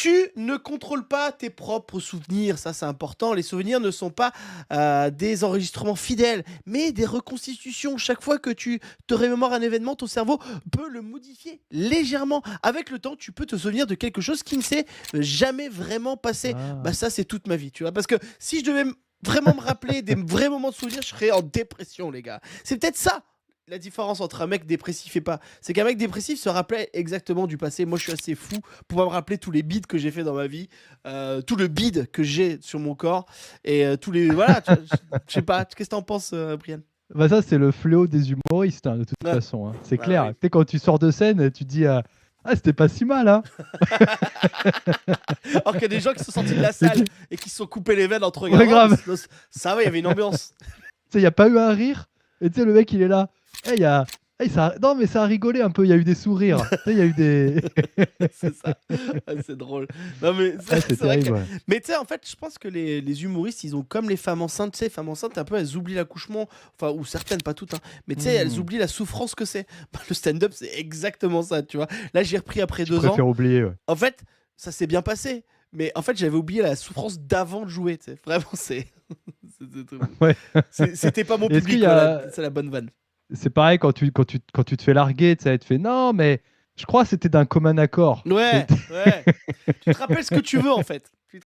Tu ne contrôles pas tes propres souvenirs, ça c'est important. Les souvenirs ne sont pas des enregistrements fidèles, mais des reconstitutions. Chaque fois que tu te remémores un événement, ton cerveau peut le modifier légèrement. Avec le temps, tu peux te souvenir de quelque chose qui ne s'est jamais vraiment passé. Bah Ah. ça c'est toute ma vie, tu vois. Parce que si je devais vraiment me rappeler des vrais moments de souvenirs, je serais en dépression, les gars. C'est peut-être ça la différence entre un mec dépressif et pas. C'est qu'un mec dépressif se rappelait exactement du passé. Moi, je suis assez fou pour pouvoir me rappeler tous les bides que j'ai fait dans ma vie, tout le bide que j'ai sur mon corps et tous les. Voilà, je sais pas. Qu'est-ce que t'en penses, Brian? Bah ça, c'est le fléau des humoristes, hein, de toute Ouais, façon, hein. C'est bah clair. oui. Tu sais, quand tu sors de scène, tu te dis ah, c'était pas si mal, hein. Alors qu'il y a des gens qui sont sortis de la Et salle et qui se sont coupés les veines en te ouais, regardant. grave. Ça va, il y avait une ambiance. Tu sais, il n'y a pas eu un rire. Et tu sais, le mec, il est là. Eh, y a... ça... Non, mais ça a rigolé un peu. Il y a eu des sourires. Tu sais, il y a eu des. C'est ça. Ah, c'est drôle. Non, mais Ah, c'est c'est vrai que. terrible, ouais. Mais tu sais, en fait, je pense que les humoristes, ils ont comme les femmes enceintes. Tu sais, les femmes enceintes, un peu, elles oublient l'accouchement. Enfin, ou certaines, pas toutes. Hein. Mais tu sais, elles Hmm. oublient la souffrance que c'est. Bah, le stand-up, c'est exactement ça, tu vois. Là, j'ai repris après Je 2 ans. préfère oublier, ouais. En fait, ça s'est bien passé. Mais en fait, j'avais oublié la souffrance d'avant de jouer. Tu sais. Vraiment, c'est. Ouais. C'était pas mon Est-ce qu'il public, y voilà. a. C'est la bonne vanne. C'est pareil quand tu te fais larguer, tu sais, elle te fait non, mais je crois que c'était d'un commun accord. Ouais, ouais. Tu te rappelles ce que tu veux, en fait.